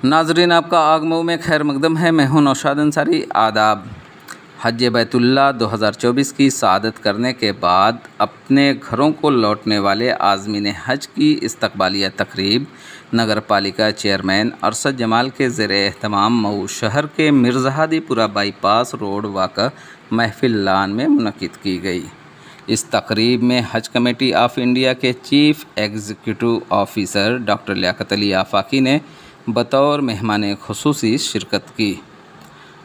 नाजरीन, आपका आगमऊ में खैर मकदम है। मैं हूं नौशाद अंसारी। आदाब। हज बैतुल्लाह 2024 की सआदत करने के बाद अपने घरों को लौटने वाले आज़मीन हज की इस्तकबालिया तकरीब नगर पालिका चेयरमैन अरशद जमाल के ज़ेरे एहतमाम मऊ शहर के मिर्ज़ाहादीपुरा बाईपास रोड वाक़ा महफिल लान में मुनक़िद की गई। इस तकरीब में हज कमेटी ऑफ़ इंडिया के chief executive officer doctor Liyaqat Ali Afaqi ने बतौर मेहमान खुसूसी शिरकत की।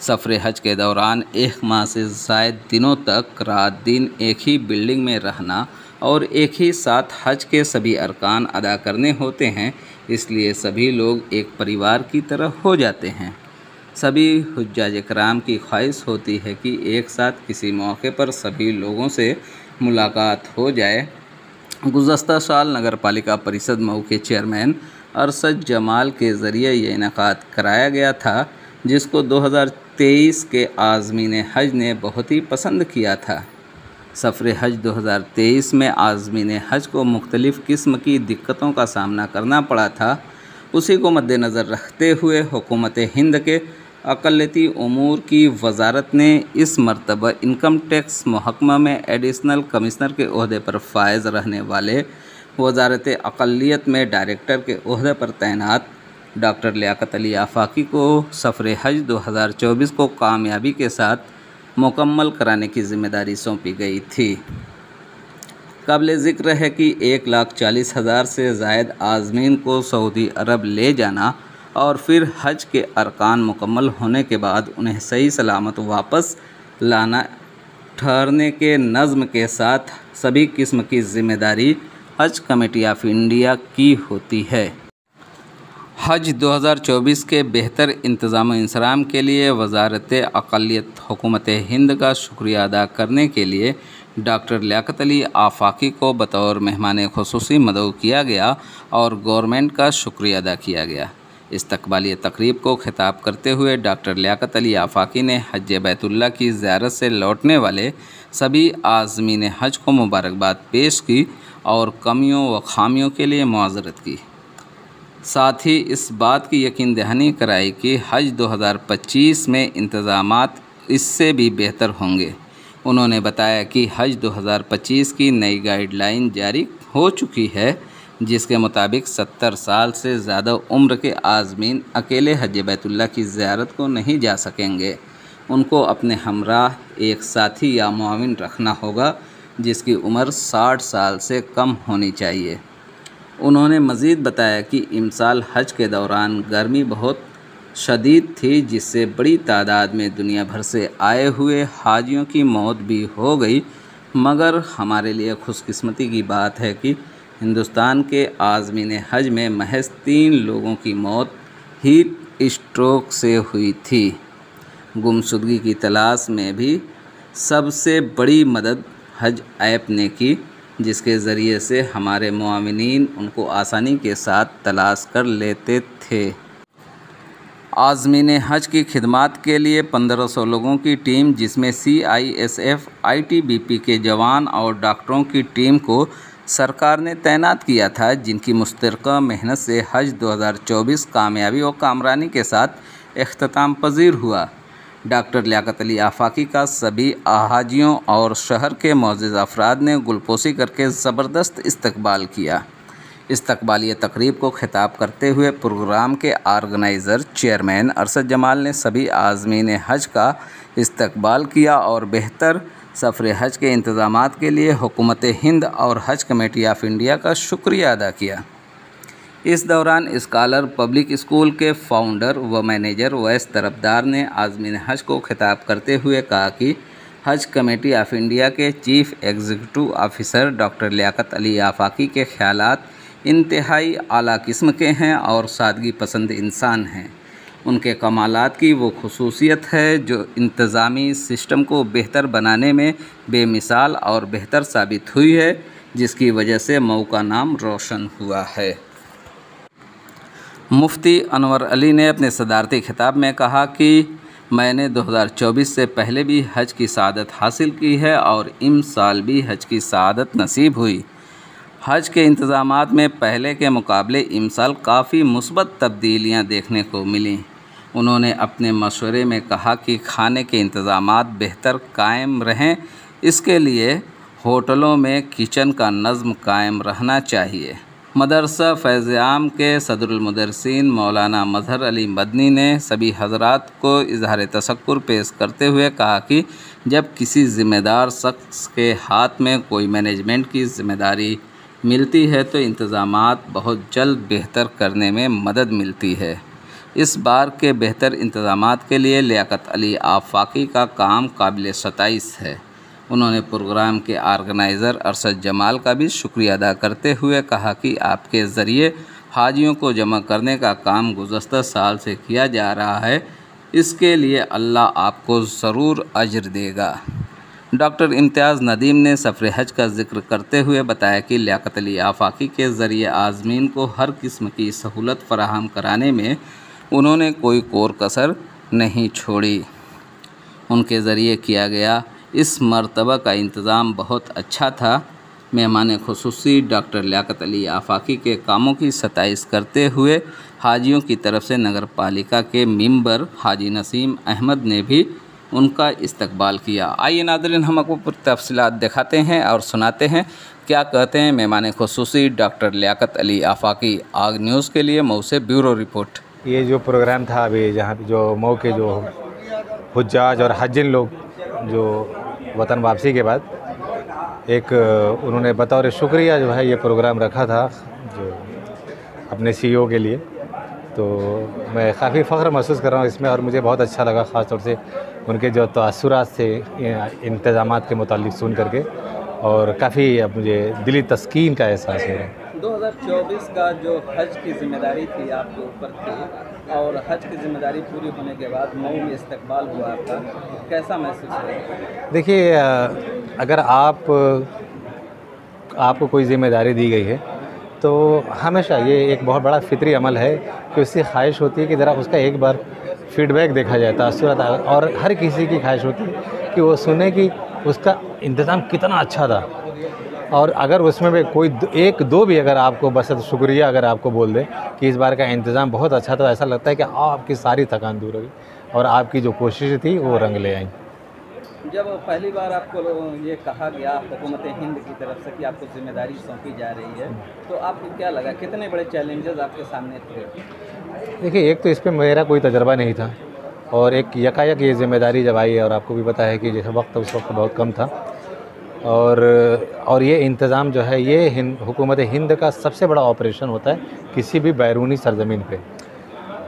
सफ़र हज के दौरान 1 माह से ज़ायद दिनों तक रात दिन एक ही बिल्डिंग में रहना और एक ही साथ हज के सभी अरकान अदा करने होते हैं, इसलिए सभी लोग एक परिवार की तरह हो जाते हैं। सभी हुज्जाज कराम की ख्वाहिश होती है कि एक साथ किसी मौके पर सभी लोगों से मुलाकात हो जाए। गुज़श्ता साल नगर पालिका परिषद मऊ के चेयरमैन अरशद जमाल के ज़रिए ये इनेकाद कराया गया था, जिसको 2023 के आज़मीन हज ने बहुत ही पसंद किया था। सफ़र हज 2023 में आज़मीन हज को मुख्तलिफ़ किस्म की दिक्कतों का सामना करना पड़ा था। उसी को मद्देनज़र रखते हुए हुकूमत हिंद के अक़लियती उमूर की वजारत ने इस मरतबा इनकम टैक्स महकमा में एडिशनल कमिश्नर के ओहदे पर फायज़ रहने वाले वजारत अक़लियत में डायरेक्टर के ओहदे पर तैनात डॉक्टर लियाकत अली आफाकी को सफ़र हज 2024 को कामयाबी के साथ मुकम्मल कराने की ज़िम्मेदारी सौंपी गई थी। काबिल ज़िक्र है कि 1,40,000 से ज़ायद आज़मीन को सऊदी अरब ले जाना और फिर हज के अरकान मुकम्मल होने के बाद उन्हें सही सलामत वापस लाना ठहरने के नज़्म के साथ सभी किस्म की ज़िम्मेदारी हज कमेटी ऑफ इंडिया की होती है। हज 2024 के बेहतर इंतज़ाम इंसराम के लिए वजारत अक़लियत हुकूमत हिंद का शुक्रिया अदा करने के लिए डॉक्टर लियाकत अली आफाकी को बतौर मेहमान खुसूसी मदऊ किया गया और गवर्नमेंट का शुक्रिया अदा किया गया। इस्तकबालिया तकरीब को खिताब करते हुए डॉक्टर लियाकत अली आफाकी ने हज बैतुल्लाह की ज़ियारत से लौटने वाले सभी आज़मीन हज को मुबारकबाद पेश की और कमियों व खामियों के लिए मुआज़रत की। साथ ही इस बात की यकीन दहानी कराई कि हज 2025 में इंतज़ामात इससे भी बेहतर होंगे। उन्होंने बताया कि हज 2025 की नई गाइडलाइन जारी हो चुकी है, जिसके मुताबिक 70 साल से ज़्यादा उम्र के आज़मीन अकेले हज बैतुल्लाह की ज़ियारत को नहीं जा सकेंगे। उनको अपने हमराह एक साथी या मुआविन रखना होगा जिसकी उम्र 60 साल से कम होनी चाहिए। उन्होंने मज़ीद बताया कि इमसाल हज के दौरान गर्मी बहुत शदीद थी, जिससे बड़ी तादाद में दुनिया भर से आए हुए हाजियों की मौत भी हो गई, मगर हमारे लिए खुशकिस्मती की बात है कि हिंदुस्तान के आज़मीन हज में महज 3 लोगों की मौत हीट स्ट्रोक से हुई थी। गुमशुदगी की तलाश में भी सबसे बड़ी मदद हज ऐप ने की, जिसके ज़रिए से हमारे मुआविनीन उनको आसानी के साथ तलाश कर लेते थे। आज़मीन हज की खिदमात के लिए 1500 लोगों की टीम, जिसमें CISF, ITBP के जवान और डॉक्टरों की टीम को सरकार ने तैनात किया था, जिनकी मुश्तरका मेहनत से हज 2024 कामयाबी और कामरानी के साथ इख्तिताम पजीर हुआ। डॉक्टर लियाकत अली आफाकी का सभी हाजियों और शहर के मोअज़्ज़िज़ अफराद ने गुलपोशी करके ज़बरदस्त इस्तकबाल किया। इस्तकबालिया तकरीब को खिताब करते हुए प्रोग्राम के ऑर्गेनाइज़र चेयरमैन अरशद जमाल ने सभी आज़मीन हज का इस्तकबाल किया और बेहतर सफ़र हज के इंतज़ामात के लिए हुकूमत हिंद और हज कमेटी ऑफ इंडिया का शुक्रिया अदा किया। इस दौरान स्कॉलर पब्लिक स्कूल के फाउंडर व मैनेजर वैस तरफदार ने आज़मीन हज को खिताब करते हुए कहा कि हज कमेटी ऑफ इंडिया के chief executive officer doctor Liyaqat Ali Afaqi के ख्यालात इंतहाई आला किस्म के हैं और सादगी पसंद इंसान हैं। उनके कमालात की वो खुसूसियत है जो इंतज़ामी सिस्टम को बेहतर बनाने में बेमिसाल और बेहतर साबित हुई है, जिसकी वजह से मऊ का नाम रोशन हुआ है। मुफ्ती अनवर अली ने अपने सदारती खिताब में कहा कि मैंने 2024 से पहले भी हज की सआदत हासिल की है और इम साल भी हज की सआदत नसीब हुई। हज के इंतज़ामात में पहले के मुकाबले इस साल काफ़ी मुस्बत तब्दीलियाँ देखने को मिलीं। उन्होंने अपने मशवरे में कहा कि खाने के इंतज़ामात बेहतर कायम रहें, इसके लिए होटलों में किचन का नज़्म कायम रहना चाहिए। मदरसा फ़ैज़ आम के सदरुल मुदर्रिसीन मौलाना मज़हर अली मदनी ने सभी हज़रात को इज़हार तशक्कुर पेश करते हुए कहा कि जब किसी ज़िम्मेदार शख्स के हाथ में कोई मैनेजमेंट की ज़िम्मेदारी मिलती है तो इंतज़ामात बहुत जल्द बेहतर करने में मदद मिलती है। इस बार के बेहतर इंतज़ामात के लिए लियाकत अली आफाकी का काम काबिल सताइश है। उन्होंने प्रोग्राम के ऑर्गेनाइज़र अरशद जमाल का भी शुक्रिया अदा करते हुए कहा कि आपके ज़रिए हाजियों को जमा करने का काम गुज़श्ता साल से किया जा रहा है, इसके लिए अल्लाह आपको ज़रूर अजर देगा। डॉक्टर इम्तियाज़ नदीम ने सफ़र हज का जिक्र करते हुए बताया कि लियाकत अली आफाकी के ज़रिए आज़मीन को हर किस्म की सहूलत फराहम कराने में उन्होंने कोई कोर कसर नहीं छोड़ी। उनके ज़रिए किया गया इस मरतबा का इंतज़ाम बहुत अच्छा था। मेहमान खुसूसी डॉक्टर लियाकत अली आफाकी के कामों की सताइश करते हुए हाजियों की तरफ से नगर पालिका के मेंबर हाजी नसीम अहमद ने भी उनका इस्तकबाल किया। आइए नाज़रीन, हम आपको पूरी तफसीलात दिखाते हैं और सुनाते हैं क्या कहते हैं मेहमान खुसूसी डॉक्टर लियाकत अली आफाकी। आग न्यूज़ के लिए मऊ से ब्यूरो रिपोर्ट। ये जो प्रोग्राम था अभी जहाँ पे जो मऊ के जो हुज्जाज और हज्जिन लोग जो वतन वापसी के बाद एक उन्होंने बतौर शुक्रिया जो है ये प्रोग्राम रखा था जो अपने सीईओ के लिए, तो मैं काफ़ी फ़ख्र महसूस कर रहा हूँ इसमें और मुझे बहुत अच्छा लगा, ख़ास तौर से उनके जो तअस्सुरात थे इंतज़ामात के मुतालिक सुन करके, और काफ़ी अब मुझे दिली तस्कीन का एहसास हो रहा है। 2024 का जो हज की ज़िम्मेदारी थी आपके ऊपर थी और हज की ज़िम्मेदारी पूरी होने के बाद मऊ में इस्तकबाल हुआ आपका, कैसा महसूस हुआ? देखिए, अगर आपको कोई ज़िम्मेदारी दी गई है तो हमेशा ये एक बहुत बड़ा फितरी अमल है कि उससे ख्वाहिश होती है कि ज़रा उसका एक बार फीडबैक देखा जाए, तासुरात, और हर किसी की ख्वाहिश होती है कि वो सुने कि उसका इंतज़ाम कितना अच्छा था, और अगर उसमें भी कोई एक दो भी अगर आपको बस शुक्रिया अगर आपको बोल दे कि इस बार का इंतज़ाम बहुत अच्छा था, ऐसा लगता है कि आपकी सारी थकान दूर हो गई और आपकी जो कोशिश थी वो रंग ले आई। जब पहली बार आपको ये कहा गया हुकूमत हिंद की तरफ से कि आपको ज़िम्मेदारी सौंपी जा रही है, तो आपको क्या लगा, कितने बड़े चैलेंजेस आपके सामने थे? देखिए, एक तो इस पर मेरा कोई तजर्बा नहीं था, और एक यकायक ये ज़िम्मेदारी जब आई, और आपको भी पता है कि जैसे वक्त उस वक्त बहुत कम था, और ये इंतज़ाम जो है ये हुकूमत हिंद का सबसे बड़ा ऑपरेशन होता है किसी भी बैरूनी सरज़मीन पे,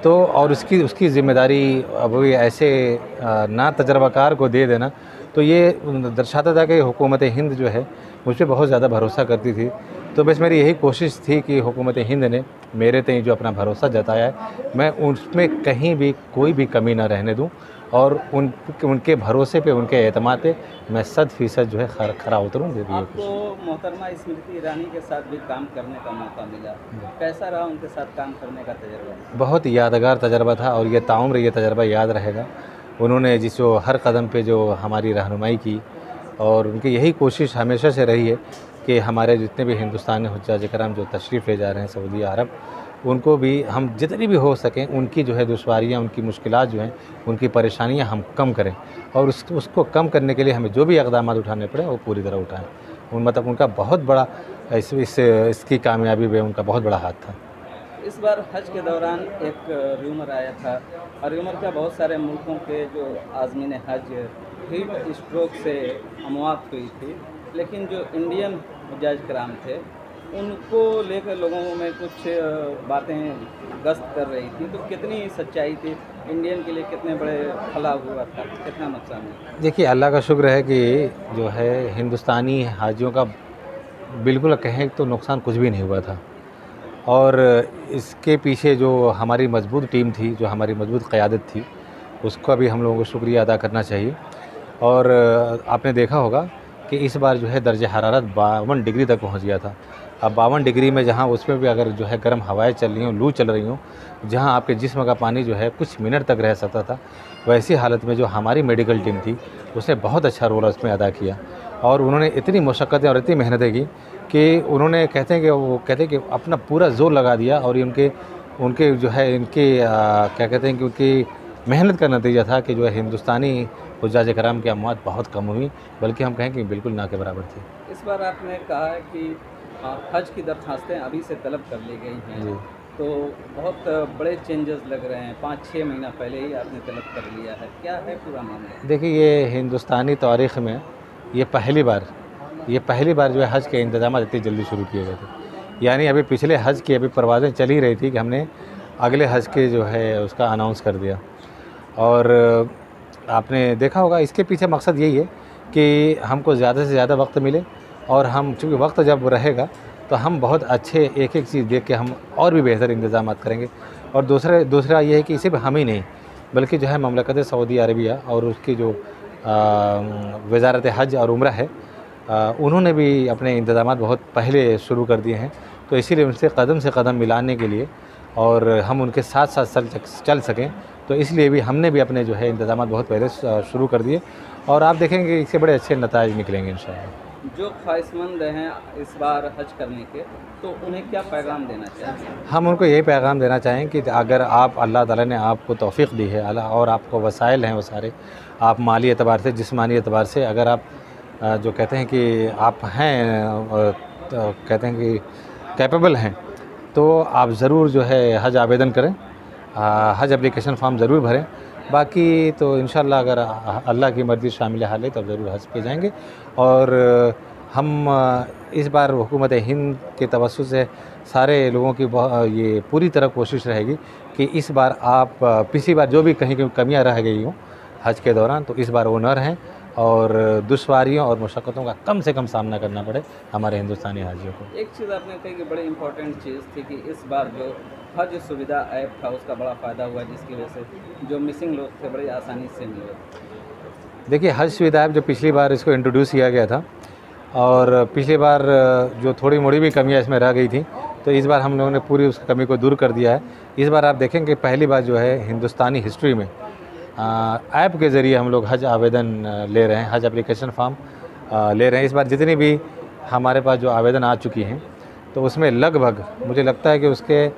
तो और उसकी ज़िम्मेदारी अब ऐसे ना तजर्बाकार को दे देना, तो ये दर्शाता था कि हुकूमत हिंद जो है मुझ पर बहुत ज़्यादा भरोसा करती थी। तो बस मेरी यही कोशिश थी कि हुकूमत हिंद ने मेरे तय जो अपना भरोसा जताया है मैं उसमें कहीं भी कोई भी कमी ना रहने दूं, और उनके भरोसे पे, उनके एतमाद पे मैं 100% जो है खरा उतरूँ। आपको मोहतरमा स्मृति ईरानी के साथ भी काम करने का मौका मिला, कैसा रहा उनके साथ काम करने का तजर्बा? बहुत यादगार तजर्बा था, और ये ताउम्र ये तजर्बा याद रहेगा। उन्होंने जो हर कदम पे जो हमारी रहनुमाई की, और उनकी यही कोशिश हमेशा से रही है कि हमारे जितने भी हिंदुस्तानी हुज्जाज कराम जो तशरीफ़ ले जा रहे हैं सऊदी अरब, उनको भी हम जितनी भी हो सकें उनकी जो है दुश्वारियाँ, उनकी मुश्किलात जो हैं, उनकी परेशानियाँ हम कम करें, और उसको कम करने के लिए हमें जो भी इक़दामात उठाने पड़े वो पूरी तरह उठाएँ। मतलब उनका बहुत बड़ा इसकी कामयाबी में उनका बहुत बड़ा हाथ था। इस बार हज के दौरान एक र्यूमर आया था, और र्यूमर का बहुत सारे मुल्कों के जो आज़मीन हज हीट स्ट्रोक से अमवात हुई थी, लेकिन जो इंडियन हुज्जाज कराम थे उनको लेकर लोगों में कुछ बातें गश्त कर रही थी, तो कितनी सच्चाई थी? इंडियन के लिए कितने बड़े फला हुआ था, कितना नुकसान है? देखिए, अल्लाह का शुक्र है कि जो है हिंदुस्तानी हाजियों का बिल्कुल कहें तो नुकसान कुछ भी नहीं हुआ था, और इसके पीछे जो हमारी मजबूत टीम थी, जो हमारी मजबूत क़यादत थी, उसका भी हम लोगों को शुक्रिया अदा करना चाहिए। और आपने देखा होगा कि इस बार जो है दर्जे हरारत 52 डिग्री तक पहुंच गया था। अब 52 डिग्री में जहां उसमें भी अगर जो है गर्म हवाएं चल रही हों, लू चल रही हों, जहां आपके जिस्म का पानी जो है कुछ मिनट तक रह सकता था, वैसी हालत में जो हमारी मेडिकल टीम थी उसने बहुत अच्छा रोल उसमें अदा किया, और उन्होंने इतनी मशक्क़तें और इतनी मेहनतें की कि उन्होंने कहते हैं कि वो कहते हैं कि अपना पूरा ज़ोर लगा दिया और ये उनके उनके जो है इनके क्या कहते हैं कि उनकी मेहनत का नतीजा था कि जो है हिंदुस्तानी हुज्जाज कराम की अमवात बहुत कम हुई, बल्कि हम कहें कि बिल्कुल ना के बराबर थी। इस बार आपने कहा है कि हज की दरख्वास्तें अभी से तलब कर ली गई हैं, जी। तो बहुत बड़े चेंजेस लग रहे हैं। 5-6 महीना पहले ही आपने तलब कर लिया है, क्या है पूरा मामला? देखिए, ये हिंदुस्तानी तारीख़ में ये पहली बार जो है हज के इंतज़ाम इतनी जल्दी शुरू किए गए थे। यानी अभी पिछले हज की अभी परवाज़ें चल ही रही थी कि हमने अगले हज के जो है उसका अनाउंस कर दिया। और आपने देखा होगा इसके पीछे मकसद यही है कि हमको ज़्यादा से ज़्यादा वक्त मिले, और हम चूँकि वक्त जब रहेगा तो हम बहुत अच्छे एक-एक चीज़ देख के हम और भी बेहतर इंतज़ामात करेंगे। और दूसरा ये है कि सिर्फ हम ही नहीं, बल्कि जो है ममलकत सऊदी अरबिया और उसकी जो वज़ारत हज और उम्रा है, उन्होंने भी अपने इंतज़ामात बहुत पहले शुरू कर दिए हैं। तो इसीलिए उनसे कदम से कदम मिलाने के लिए और हम उनके साथ-साथ चल सकें, तो इसलिए भी हमने भी अपने जो है इंतज़ामात बहुत पहले शुरू कर दिए, और आप देखेंगे इससे बड़े अच्छे नताइज निकलेंगे इंशाअल्लाह। जो ख्वाहिशमंद हैं इस बार हज करने के, तो उन्हें क्या पैगाम देना चाहिए? हम उनको यही पैगाम देना चाहें कि अगर आप अल्लाह ताला ने आपको तौफ़ीक़ दी है और आपको वसाइल हैं वो सारे, आप माली एतबार से, जिस्मानी एतबार से अगर आप जो कहते हैं कि आप हैं तो कहते हैं कि कैपेबल हैं, तो आप ज़रूर जो है हज आवेदन करें, हज एप्लीकेशन फ़ॉर्म ज़रूर भरें। बाकी तो इंशाअल्लाह अगर अल्लाह की मर्ज़ी शामिल हाल है तब ज़रूर हज पे जाएंगे। और हम इस बार हुकूमत हिंद के तवस्सुत से सारे लोगों की ये पूरी तरह कोशिश रहेगी कि इस बार आप पिछली बार जो भी कहीं कमियां रह गई हों हज के दौरान, तो इस बार वो न रहें और दुश्वारियों और मुशक्क़तों का कम से कम सामना करना पड़े हमारे हिंदुस्तानी हाजियों को। एक चीज़ आपने कही कि बड़ी इम्पोर्टेंट चीज़ थी कि इस बार जो हज सुविधा ऐप था उसका बड़ा फ़ायदा हुआ, जिसकी वजह से जो मिसिंग लोग थे बड़ी आसानी से मिले। देखिए, हज सुविधा ऐप जो पिछली बार इसको इंट्रोड्यूस किया गया था, और पिछली बार जो थोड़ी मोड़ी भी कमियां इसमें रह गई थी, तो इस बार हम लोगों ने पूरी उस कमी को दूर कर दिया है। इस बार आप देखेंगे पहली बार जो है हिंदुस्तानी हिस्ट्री में ऐप के ज़रिए हम लोग हज आवेदन ले रहे हैं, हज एप्लीकेशन फ़ॉर्म ले रहे हैं। इस बार जितनी भी हमारे पास जो आवेदन आ चुकी हैं, तो उसमें लगभग मुझे लगता है कि उसके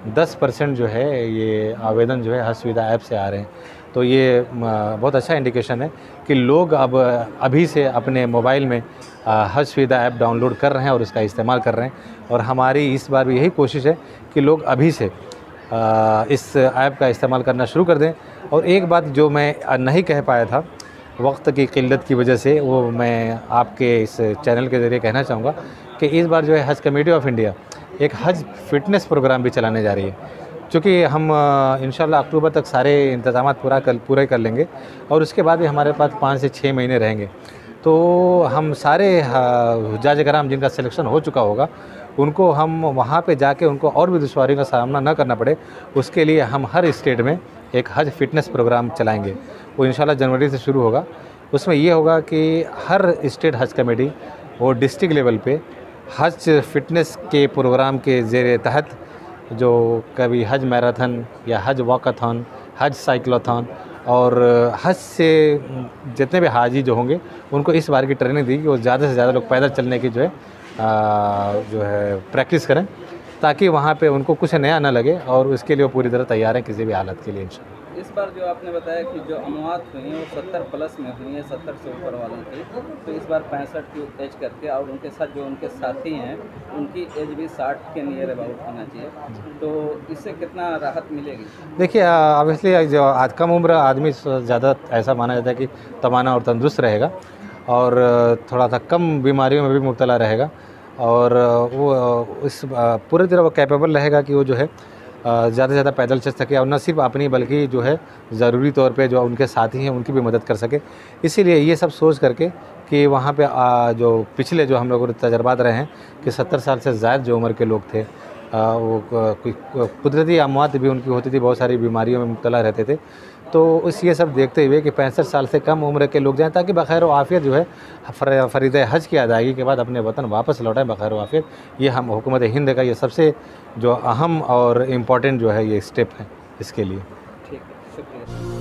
10% जो है ये आवेदन जो है हज सुविधा ऐप से आ रहे हैं। तो ये बहुत अच्छा इंडिकेशन है कि लोग अब अभी से अपने मोबाइल में हज सुविधा ऐप डाउनलोड कर रहे हैं और उसका इस्तेमाल कर रहे हैं। और हमारी इस बार भी यही कोशिश है कि लोग अभी से इस ऐप का इस्तेमाल करना शुरू कर दें। और एक बात जो मैं नहीं कह पाया था वक्त की क़िल्लत की वजह से, वो मैं आपके इस चैनल के ज़रिए कहना चाहूँगा कि इस बार जो है हज कमेटी ऑफ इंडिया एक हज फ़िटनेस प्रोग्राम भी चलाने जा रही है। चूँकि हम इंशाल्लाह अक्टूबर तक सारे इंतज़ामात पूरे कर लेंगे और उसके बाद भी हमारे पास 5 से 6 महीने रहेंगे, तो हम सारे हुज्जाज कराम जिनका सिलेक्शन हो चुका होगा उनको हम वहाँ पे जाके उनको और भी दुश्वारियों का सामना न करना पड़े, उसके लिए हम हर स्टेट में एक हज फ़िटनेस प्रोग्राम चलाएँगे। वो इंशाल्लाह जनवरी से शुरू होगा। उसमें ये होगा कि हर स्टेट हज कमेटी वो डिस्ट्रिक्ट लेवल पे हज फ़िटनेस के प्रोग्राम के ज़ेरे तहत जो कभी हज मैराथन या हज वॉकाथॉन, हज साइक्लोथॉन और हज से जितने भी हाजी जो होंगे उनको इस बार की ट्रेनिंग दी कि वो ज़्यादा से ज़्यादा लोग पैदल चलने की जो है प्रैक्टिस करें, ताकि वहाँ पे उनको कुछ नया ना लगे, और उसके लिए वो पूरी तरह तैयार हैं किसी भी हालत के लिए इंशाअल्लाह। इस बार जो आपने बताया कि जो अमवात हुई हैं वो 70 प्लस में हुई हैं, 70 से ऊपर वालों की, तो इस बार 65 की एज करके, और उनके साथ जो उनके साथी हैं उनकी एज भी 60 के नियर अबाउट होना चाहिए, तो इससे कितना राहत मिलेगी? देखिए, ऑब्वियसली जो आज कम उम्र आदमी ज़्यादा ऐसा माना जाता है कि तवाना और तंदुरुस्त रहेगा और थोड़ा सा कम बीमारियों में भी मुब्तला रहेगा, और वो इस पूरी तरह वो कैपेबल रहेगा कि वो जो है ज़्यादा से ज़्यादा पैदल चल सके, और न सिर्फ अपनी बल्कि जो है ज़रूरी तौर पे जो उनके साथी हैं उनकी भी मदद कर सके। इसीलिए ये सब सोच करके कि वहाँ पे जो पिछले जो हम लोगों के तजर्बात रहे हैं कि 70 साल से ज़्यादा जो उम्र के लोग थे, वो कुदरती अमवात भी उनकी होती थी, बहुत सारी बीमारियों में मुब्तला रहते थे, तो ये सब देखते हुए कि 65 साल से कम उम्र के लोग जाएँ, ताकि बखैर आफ़ियत जो है फ़रीज़ हज की अदायगी के बाद अपने वतन वापस लौटाएँ बखैर आफ़ियत। ये हम हुकूमत हिंद का ये सबसे जो अहम और इम्पॉर्टेंट जो है ये स्टेप है इसके लिए। ठीक है, शुक्रिया।